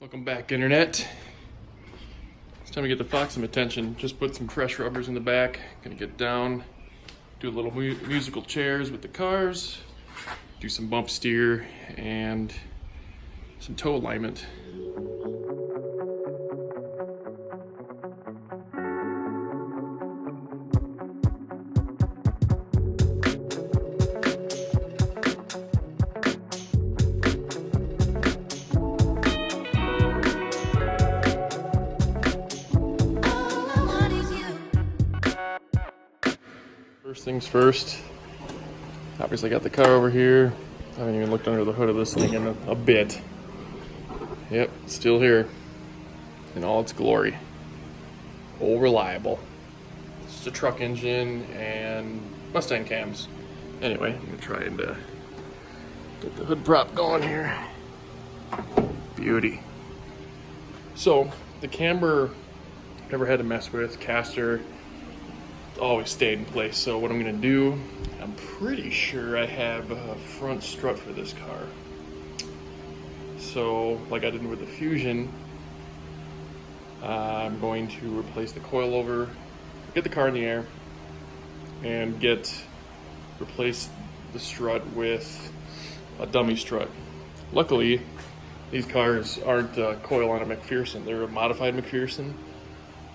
Welcome back, internet. It's time to get the Fox some attention. Just put some fresh rubbers in the back. Gonna get down, do a little musical chairs with the cars, do some bump steer and some toe alignment. First things first, obviously got the car over here. I haven't even looked under the hood of this thing in a bit. Yep, it's still here in all its glory. Old reliable. It's just a truck engine and Mustang cams. Anyway, I'm gonna try and get the hood prop going here. Beauty. So the camber, never had to mess with. Caster always stayed in place. So what I'm gonna do, I'm pretty sure I have a front strut for this car. So like I did with the Fusion, I'm going to replace the coilover, get the car in the air, and replace the strut with a dummy strut. Luckily, these cars aren't coil on a McPherson, they're a modified McPherson.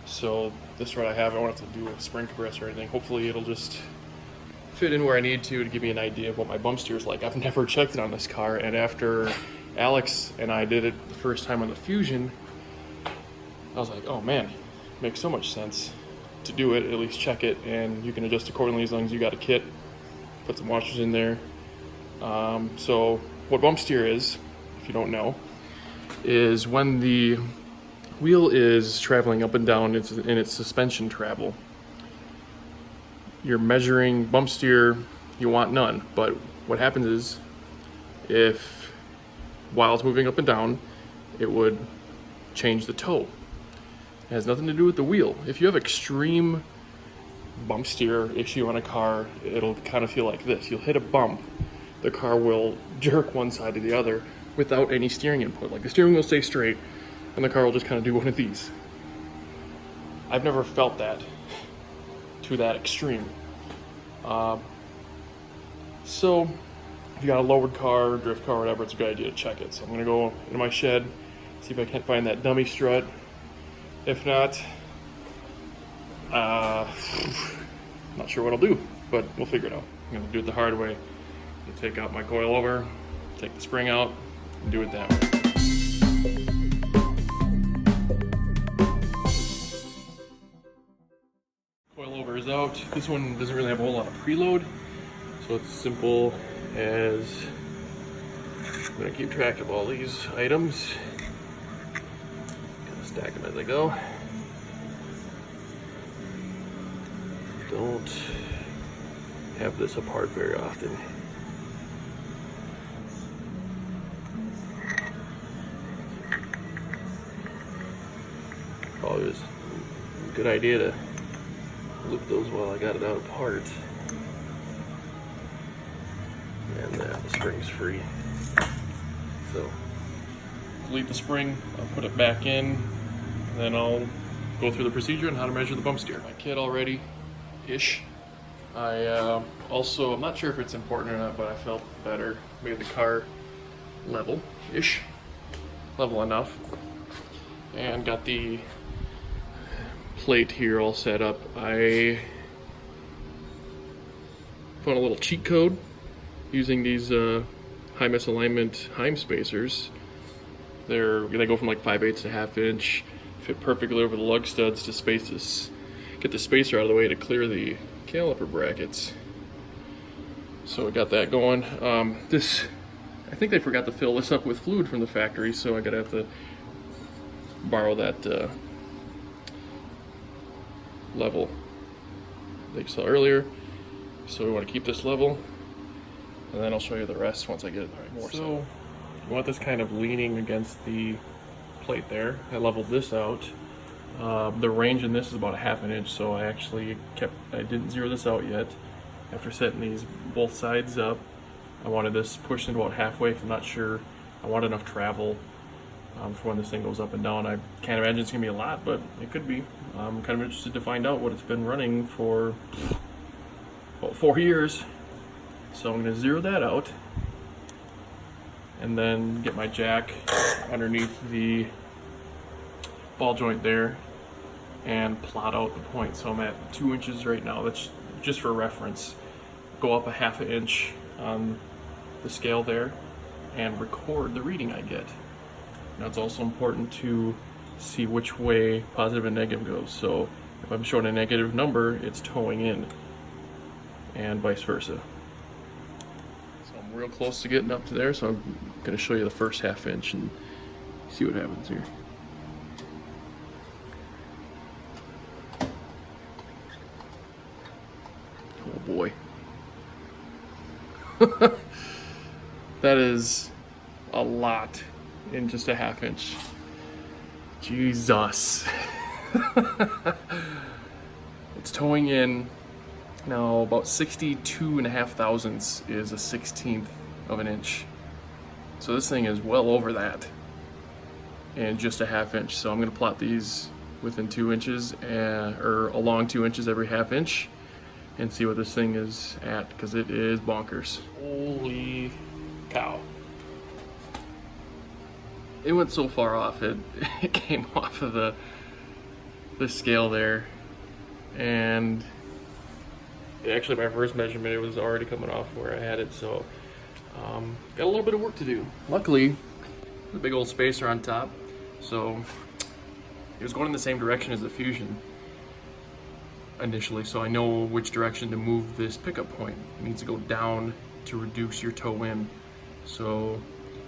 So this strut I have, I won't have to do a spring compressor or anything. Hopefully it'll just fit in where I need to give me an idea of what my bump steer is like. I've never checked it on this car, and after Alex and I did it the first time on the Fusion, I was like, oh man, it makes so much sense to do it, at least check it, and you can adjust accordingly as long as you got a kit. Put some washers in there. So what bump steer is, if you don't know, is when the wheel is traveling up and down in its suspension travel. You're measuring bump steer, you want none, but what happens is if while it's moving up and down, it would change the toe. It has nothing to do with the wheel. If you have extreme bump steer issue on a car, it'll kind of feel like this. You'll hit a bump, the car will jerk one side to the other without any steering input. Like the steering wheel stays straight, and the car will just kind of do one of these. I've never felt that to that extreme. So if you got a lowered car, drift car, whatever, it's a good idea to check it. So I'm gonna go into my shed, see if I can't find that dummy strut. If not, not sure what I'll do, but we'll figure it out. I'm gonna do it the hard way. I'm gonna take out my coilover, take the spring out, and do it that way. Coilover is out. This one doesn't really have a whole lot of preload, so it's simple as I'm gonna keep track of all these items. Kind of stack them as I go. Don't have this apart very often. Probably was a good idea to loop those while I got it out apart. And the spring's free. So, delete the spring, I'll put it back in, and then I'll go through the procedure on how to measure the bump steer. My kit already-ish. I'm not sure if it's important or not, but I felt better. Made the car level-ish. Level enough. And got the plate here all set up. I found a little cheat code using these high misalignment Heim spacers. They go from like 5/8 to 1/2 inch, fit perfectly over the lug studs to space this, get the spacer out of the way to clear the caliper brackets. So I got that going. I think they forgot to fill this up with fluid from the factory, so I gotta have to borrow that level that you saw earlier. So we want to keep this level, and then I'll show you the rest once I get it more. So you want this kind of leaning against the plate there. I leveled this out. The range in this is about 1/2 inch, so I didn't zero this out yet. After setting these both sides up, I wanted this pushed into about halfway, because I'm not sure I want enough travel for when this thing goes up and down. I can't imagine it's going to be a lot, but it could be. I'm kind of interested to find out what it's been running for about 4 years. So I'm going to zero that out and then get my jack underneath the ball joint there and plot out the point. So I'm at 2 inches right now. That's just for reference. Go up a half an inch on the scale there and record the reading I get. Now it's also important to see which way positive and negative goes. So if I'm showing a negative number, it's towing in, and vice versa. So I'm real close to getting up to there, so I'm going to show you the first half inch and see what happens here. Oh boy. That is a lot in just a half inch. Jesus. It's towing in now about 62.5 thousandths is a 16th of an inch. So this thing is well over that in just a half inch. So I'm going to plot these within 2 inches or along 2 inches every half inch and see what this thing is at, because it is bonkers. Holy cow. It went so far off, it came off of the scale there, and actually my first measurement, it was already coming off where I had it, so got a little bit of work to do. Luckily, the big old spacer on top, so it was going in the same direction as the Fusion initially, so I know which direction to move this pickup point. It needs to go down to reduce your toe in. So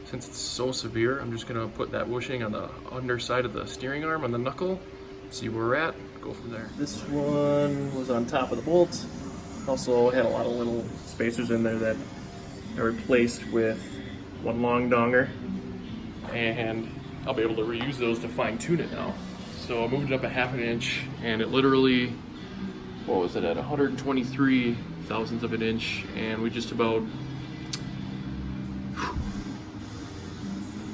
since it's so severe, I'm just gonna put that bushing on the underside of the steering arm on the knuckle, see where we're at, go from there. This one was on top of the bolt. Also had a lot of little spacers in there that I replaced with one long donger, and I'll be able to reuse those to fine tune it now. So I moved it up a half an inch, and it literally, what was it, at 123 thousandths of an inch, and we just about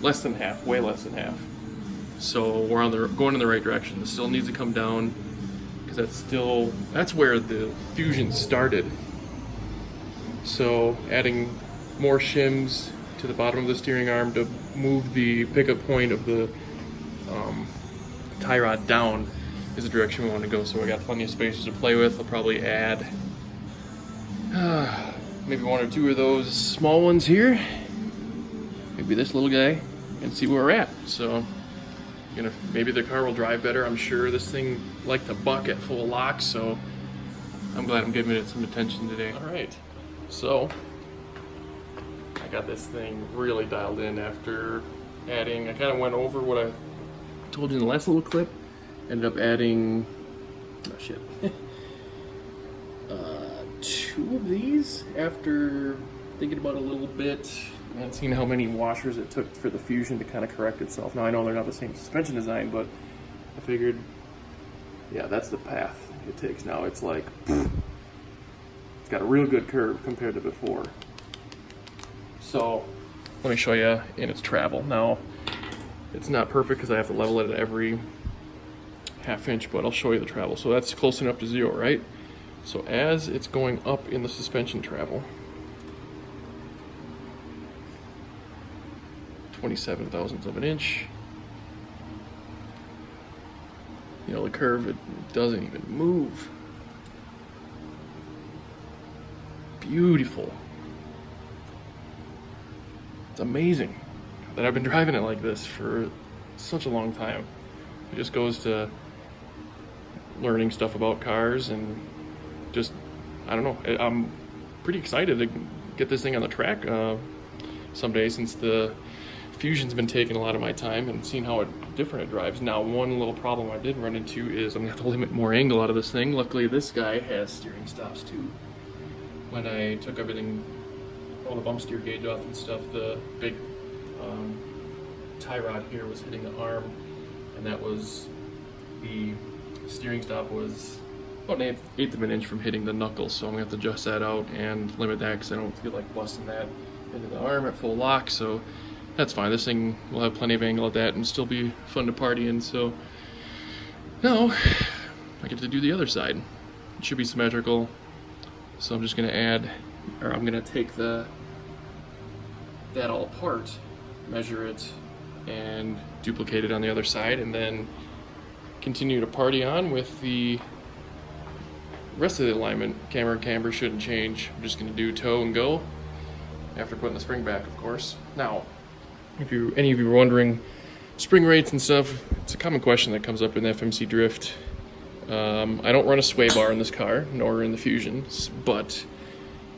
less than half, way less than half. So we're on going in the right direction. This still needs to come down, because that's where the Fusion started. So adding more shims to the bottom of the steering arm to move the pickup point of the tie rod down is the direction we want to go. So we got plenty of spacers to play with. I'll probably add maybe 1 or 2 of those small ones here, maybe this little guy, and see where we're at. So maybe the car will drive better. I'm sure this thing liked to buck at full lock, so I'm glad I'm giving it some attention today. All right, so I got this thing really dialed in after adding, I kind of went over what I told you in the last little clip. Ended up adding, oh shit, 2 of these after thinking about it a little bit and seeing how many washers it took for the Fusion to kind of correct itself. Now I know they're not the same suspension design, but I figured, yeah, that's the path it takes now. It's like, it's got a real good curve compared to before. So let me show you in its travel. Now it's not perfect because I have to level it at every half inch, but I'll show you the travel. So that's close enough to 0, right? So as it's going up in the suspension travel, 27 thousandths of an inch. You know, the curve, it doesn't even move. Beautiful. It's amazing that I've been driving it like this for such a long time. It just goes to learning stuff about cars, and just, I don't know, I'm pretty excited to get this thing on the track someday, since the Fusion's been taking a lot of my time and seeing how different it drives. Now, one little problem I did run into is I'm gonna have to limit more angle out of this thing. Luckily, this guy has steering stops too. When I took everything, all the bump steer gauge off and stuff, the big tie rod here was hitting the arm, and that was, the steering stop was about an eighth of an inch from hitting the knuckle, so I'm gonna have to adjust that out and limit that, because I don't feel like busting that into the arm at full lock. So that's fine. This thing will have plenty of angle at that and still be fun to party in. So now I get to do the other side. It should be symmetrical. So I'm just gonna I'm gonna take that all apart, measure it, and duplicate it on the other side, and then continue to party on with the rest of the alignment. Camber and camber shouldn't change. I'm just gonna do toe and go after putting the spring back, of course. Now, if any of you were wondering spring rates and stuff, it's a common question that comes up in the FMC Drift. I don't run a sway bar in this car, nor in the Fusion, but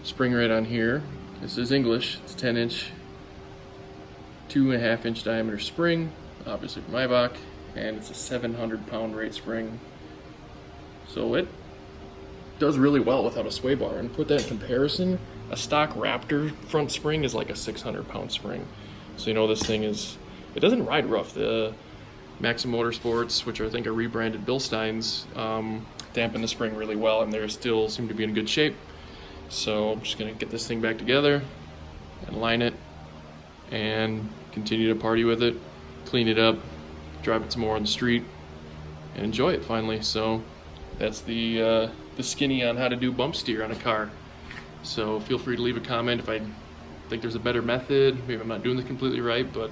spring rate on here, this is English, it's a 10-inch, 2.5-inch diameter spring, obviously from Maybach, and it's a 700-pound rate spring. So it does really well without a sway bar. And put that in comparison, a stock Raptor front spring is like a 600-pound spring. So you know this thing it doesn't ride rough. The Maxim Motorsports, which I think are rebranded Bilsteins, dampen the spring really well, and they still seem to be in good shape. So I'm just gonna get this thing back together and line it and continue to party with it, clean it up, drive it some more on the street, and enjoy it finally. So that's the skinny on how to do bump steer on a car. So feel free to leave a comment if I think there's a better method. Maybe I'm not doing this completely right, but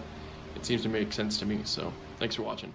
it seems to make sense to me. So thanks for watching.